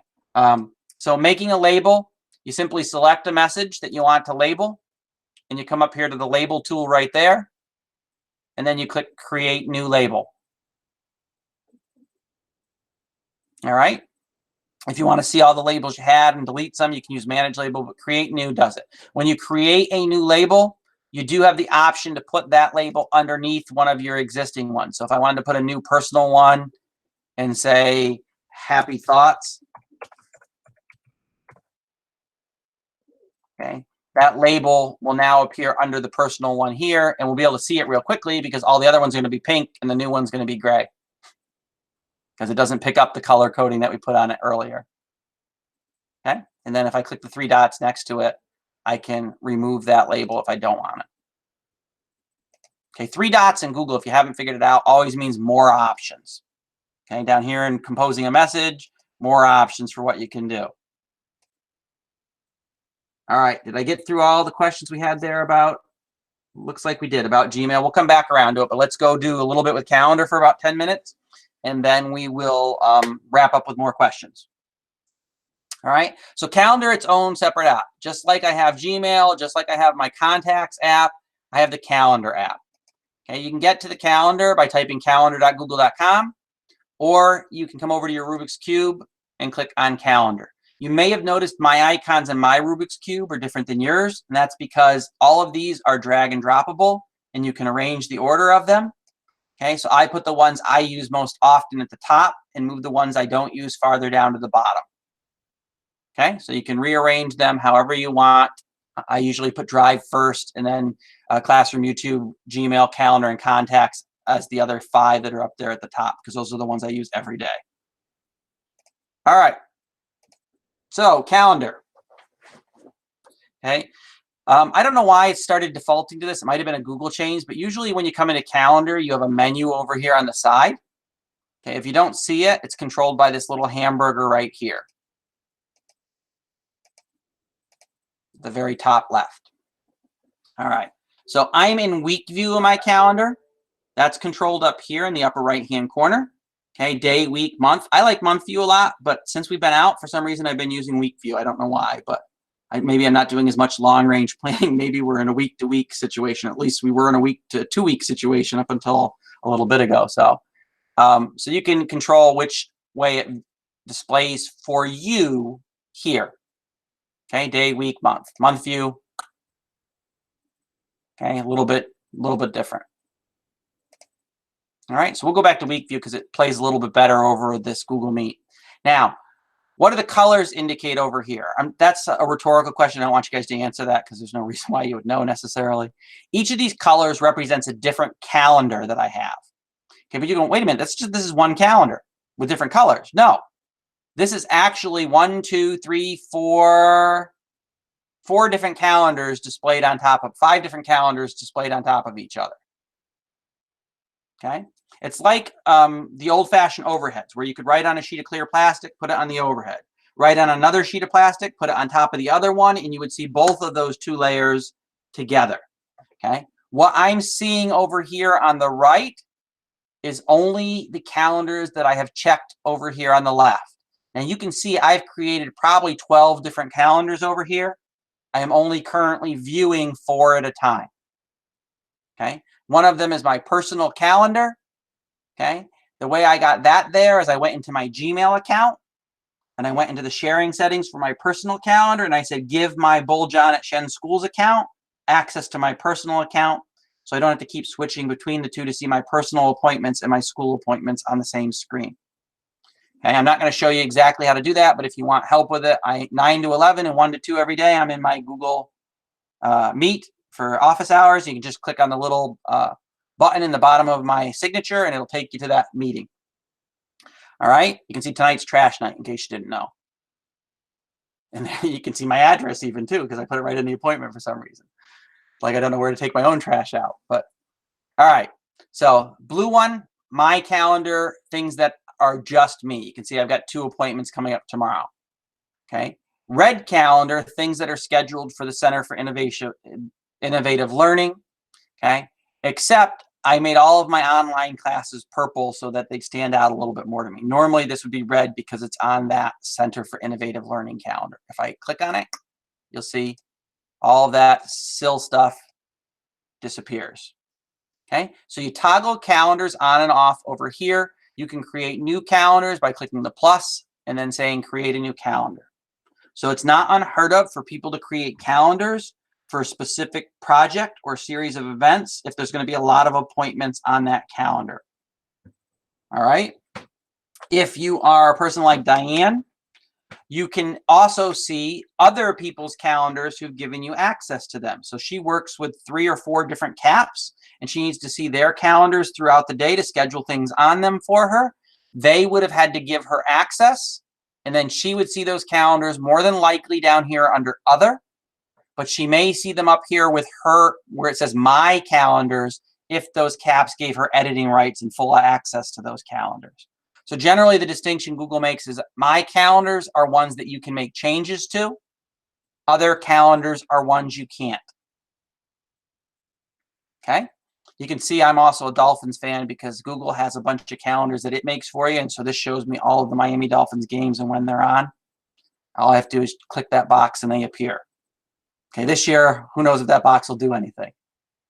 [SPEAKER 1] so making a label, you simply select a message that you want to label, and you come up here to the label tool right there, and then you click create new label. All right, if you want to see all the labels you had and delete some, you can use manage label, but create new does it. When you create a new label, you do have the option to put that label underneath one of your existing ones. So if I wanted to put a new personal one and say happy thoughts, okay, that label will now appear under the personal one here, and we'll be able to see it real quickly because all the other ones are going to be pink and the new one's going to be gray because it doesn't pick up the color coding that we put on it earlier. Okay, and then if I click the three dots next to it, I can remove that label if I don't want it. Okay, three dots in Google, if you haven't figured it out, always means more options. Okay, down here in composing a message, more options for what you can do. All right, did I get through all the questions we had there about, looks like we did, about Gmail. We'll come back around to it, but let's go do a little bit with calendar for about 10 minutes, and then we will wrap up with more questions. All right. So calendar, its own separate app. Just like I have Gmail, just like I have my contacts app, I have the calendar app. Okay. You can get to the calendar by typing calendar.google.com, or you can come over to your Rubik's Cube and click on calendar. You may have noticed my icons in my Rubik's Cube are different than yours, and that's because all of these are drag and droppable, and you can arrange the order of them. Okay, so I put the ones I use most often at the top and move the ones I don't use farther down to the bottom. Okay, so you can rearrange them however you want. I usually put Drive first, and then Classroom, YouTube, Gmail, Calendar, and Contacts as the other 5 that are up there at the top, because those are the ones I use every day. All right, so calendar. Okay, I don't know why it started defaulting to this. It might have been a Google change, but usually when you come into calendar, you have a menu over here on the side. Okay, if you don't see it, it's controlled by this little hamburger right here, the very top left. All right, so I'm in week view of my calendar. That's controlled up here in the upper right hand corner. Okay, day, week, month. I like month view a lot, but since we've been out, for some reason I've been using week view. I don't know why, but maybe I'm not doing as much long range planning. Maybe we're in a week to week situation. At least we were in a week to 2 week situation up until a little bit ago. So so you can control which way it displays for you here. Okay, day, week, month. Month view. Okay, a little bit different. All right, so we'll go back to week view because it plays a little bit better over this Google Meet. Now, what do the colors indicate over here? That's a rhetorical question. I don't want you guys to answer that because there's no reason why you would know necessarily. Each of these colors represents a different calendar that I have. Okay, but you go, wait a minute, this is one calendar with different colors. No, this is actually 4 different calendars displayed on top of 5 different calendars displayed on top of each other. Okay, it's like the old-fashioned overheads where you could write on a sheet of clear plastic, put it on the overhead, write on another sheet of plastic, put it on top of the other one, and you would see both of those 2 layers together. Okay, what I'm seeing over here on the right is only the calendars that I have checked over here on the left. Now you can see I've created probably 12 different calendars over here. I am only currently viewing 4 at a time. Okay, one of them is my personal calendar. Okay, the way I got that there is I went into my Gmail account and I went into the sharing settings for my personal calendar, and I said, give my Bulljohn at Shen Schools account access to my personal account, so I don't have to keep switching between the 2 to see my personal appointments and my school appointments on the same screen. Okay, I'm not going to show you exactly how to do that, but if you want help with it, 9 to 11 and 1 to 2 every day, I'm in my Google Meet for office hours. You can just click on the little button in the bottom of my signature and it'll take you to that meeting. All right, you can see tonight's trash night in case you didn't know. And there you can see my address even too, because I put it right in the appointment for some reason. Like I don't know where to take my own trash out, but all right. So blue one, my calendar, things that are just me. You can see I've got 2 appointments coming up tomorrow. Okay. Red calendar, things that are scheduled for the Center for Innovative Learning. Okay. Except I made all of my online classes purple so that they stand out a little bit more to me. Normally this would be red because it's on that Center for Innovative Learning calendar. If I click on it, you'll see all of that SIL stuff disappears. Okay, so you toggle calendars on and off over here. You can create new calendars by clicking the plus and then saying create a new calendar. So it's not unheard of for people to create calendars for a specific project or series of events if there's going to be a lot of appointments on that calendar. All right. If you are a person like Diane, you can also see other people's calendars who've given you access to them. So she works with 3 or 4 different CAPs, and she needs to see their calendars throughout the day to schedule things on them for her. They would have had to give her access, and then she would see those calendars more than likely down here under other, but she may see them up here with her where it says my calendars if those CAPs gave her editing rights and full access to those calendars. So generally the distinction Google makes is my calendars are ones that you can make changes to. Other calendars are ones you can't. Okay. You can see I'm also a Dolphins fan because Google has a bunch of calendars that it makes for you. And so this shows me all of the Miami Dolphins games and when they're on. All I have to do is click that box and they appear. Okay, this year, who knows if that box will do anything.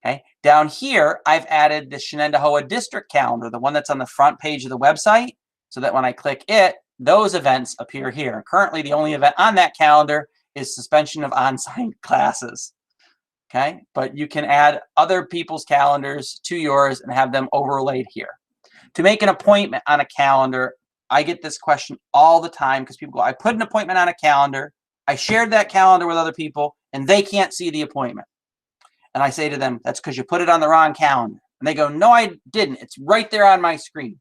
[SPEAKER 1] Okay, down here, I've added the Shenendehowa district calendar, the one that's on the front page of the website, so that when I click it, those events appear here. Currently, the only event on that calendar is suspension of on-site classes. Okay, but you can add other people's calendars to yours and have them overlaid here. To make an appointment on a calendar, I get this question all the time because people go, I put an appointment on a calendar, I shared that calendar with other people, and they can't see the appointment. And I say to them, that's because you put it on the wrong calendar. And they go, no, I didn't. It's right there on my screen.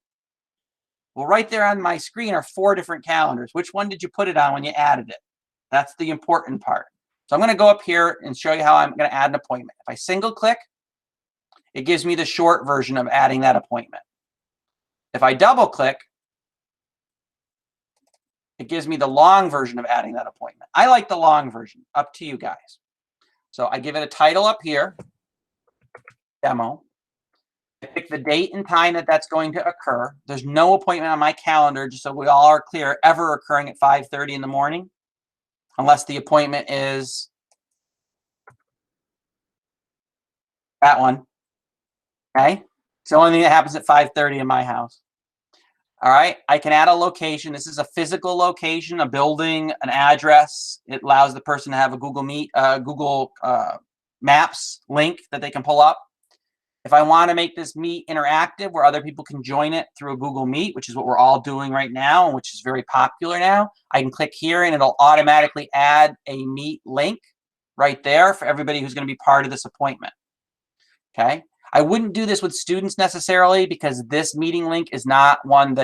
[SPEAKER 1] Well, right there on my screen are 4 different calendars. Which one did you put it on when you added it? That's the important part. So I'm going to go up here and show you how I'm going to add an appointment. If I single click, it gives me the short version of adding that appointment. If I double click, it gives me the long version of adding that appointment. I like the long version. Up to you guys. So I give it a title up here, demo. I pick the date and time that that's going to occur. There's no appointment on my calendar, just so we all are clear, ever occurring at 5:30 in the morning, unless the appointment is that one. Okay? It's the only thing that happens at 5:30 in my house. All right, I can add a location. This is a physical location, a building, an address. It allows the person to have a Google Maps link that they can pull up. If I want to make this meet interactive where other people can join it through a Google Meet, which is what we're all doing right now, and which is very popular now, I can click here and it'll automatically add a Meet link right there for everybody who's going to be part of this appointment. Okay. I wouldn't do this with students necessarily because this meeting link is not one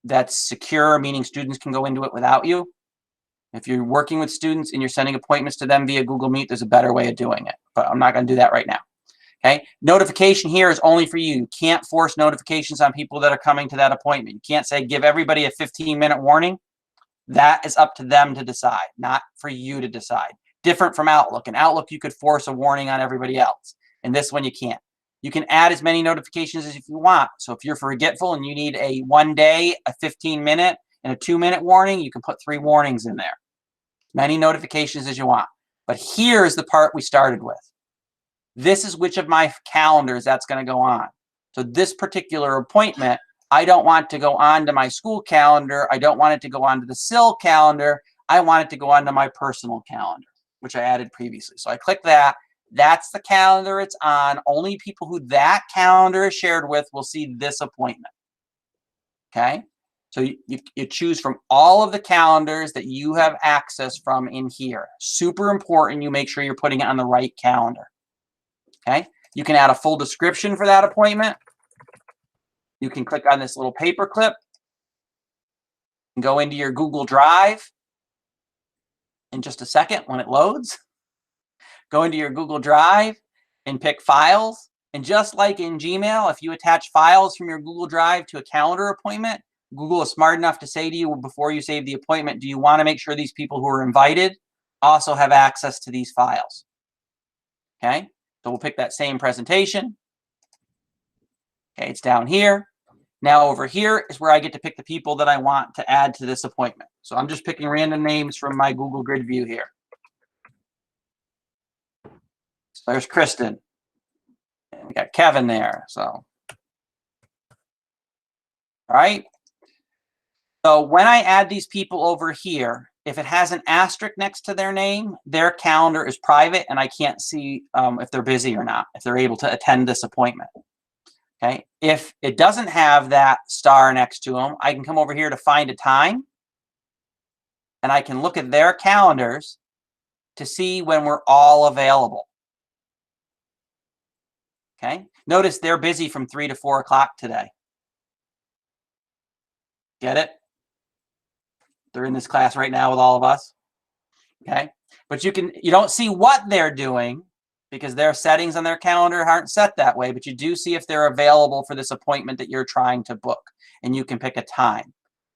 [SPEAKER 1] that's secure, meaning students can go into it without you. If you're working with students and you're sending appointments to them via Google Meet, there's a better way of doing it, but I'm not going to do that right now. Okay, notification here is only for you. You can't force notifications on people that are coming to that appointment. You can't say give everybody a 15-minute warning. That is up to them to decide, not for you to decide. Different from Outlook. In Outlook, you could force a warning on everybody else. In this one, you can't. You can add as many notifications as if you want. So if you're forgetful and you need a 1 day, a 15-minute, and a 2-minute warning, you can put 3 warnings in there. Many notifications as you want. But here's the part we started with. This is which of my calendars that's going to go on. So this particular appointment, I don't want to go on to my school calendar. I don't want it to go on to the SIL calendar. I want it to go on to my personal calendar, which I added previously. So I click that. That's the calendar it's on. Only people who that calendar is shared with will see this appointment. Okay? So you choose from all of the calendars that you have access from in here. Super important you make sure you're putting it on the right calendar. Okay? You can add a full description for that appointment. You can click on this little paper clip and go into your Google Drive in just a second when it loads. Go into your Google Drive and pick files. And just like in Gmail, if you attach files from your Google Drive to a calendar appointment, Google is smart enough to say to you before you save the appointment, do you want to make sure these people who are invited also have access to these files? Okay, so we'll pick that same presentation. Okay, it's down here. Now over here is where I get to pick the people that I want to add to this appointment. So I'm just picking random names from my Google Grid view here. So there's Kristen. And we got Kevin there. So, all right. So when I add these people over here, if it has an asterisk next to their name, their calendar is private and I can't see if they're busy or not, if they're able to attend this appointment. Okay. If it doesn't have that star next to them, I can come over here to find a time and I can look at their calendars to see when we're all available. Okay. Notice they're busy from 3 to 4 o'clock today. Get it? They're in this class right now with all of us. Okay. But you don't see what they're doing because their settings on their calendar aren't set that way, but you do see if they're available for this appointment that you're trying to book, and you can pick a time.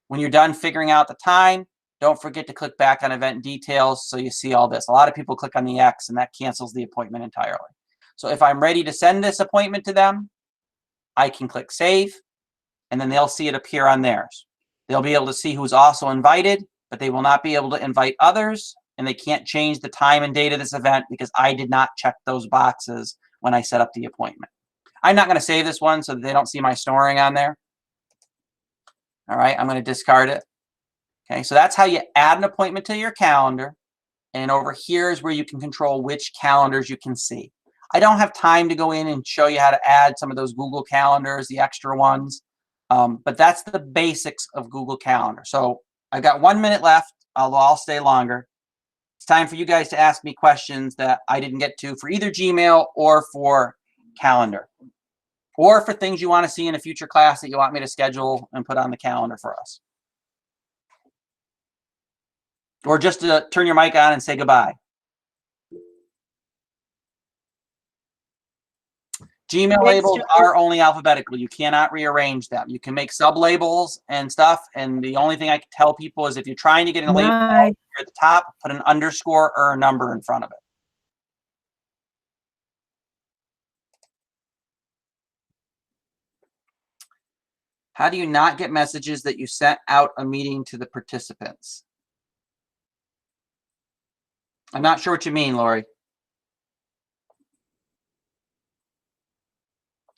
[SPEAKER 1] When you're done figuring out the time, don't forget to click back on event details so you see all this. A lot of people click on the X and that cancels the appointment entirely. So if I'm ready to send this appointment to them, I can click save and then they'll see it appear on theirs. They'll be able to see who's also invited but they will not be able to invite others, and they can't change the time and date of this event because I did not check those boxes when I set up the appointment. I'm not going to save this one so that they don't see my snoring on there. All right, I'm going to discard it. Okay, so that's how you add an appointment to your calendar. And over here is where you can control which calendars you can see. I don't have time to go in and show you how to add some of those Google calendars, the extra ones. But that's the basics of Google Calendar. So I've got 1 minute left, although I'll stay longer. It's time for you guys to ask me questions that I didn't get to for either Gmail or for Calendar, or for things you want to see in a future class that you want me to schedule and put on the calendar for us. Or just to turn your mic on and say goodbye. Gmail labels are only alphabetical. You cannot rearrange them. You can make sub-labels and stuff, and the only thing I can tell people is if you're trying to get a label
[SPEAKER 3] Bye.
[SPEAKER 1] here at the top, put an underscore or a number in front of it. How do you not get messages that you sent out a meeting to the participants? I'm not sure what you mean, Lori.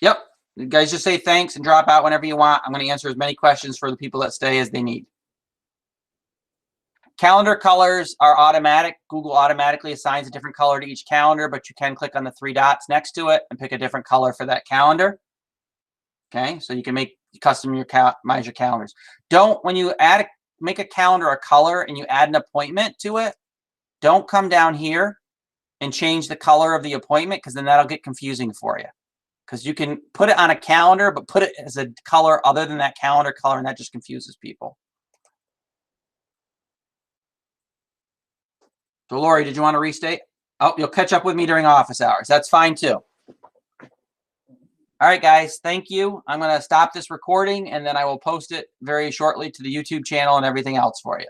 [SPEAKER 1] Yep. You guys just say thanks and drop out whenever you want. I'm going to answer as many questions for the people that stay as they need. Calendar colors are automatic. Google automatically assigns a different color to each calendar, but you can click on the 3 dots next to it and pick a different color for that calendar. Okay, so you can customize your calendars. When you make a calendar a color and you add an appointment to it, don't come down here and change the color of the appointment, because then that'll get confusing for you. Because you can put it on a calendar, but put it as a color other than that calendar color, and that just confuses people. So Lori, did you want to restate? Oh, you'll catch up with me during office hours. That's fine too. All right, guys, thank you. I'm going to stop this recording, and then I will post it very shortly to the YouTube channel and everything else for you.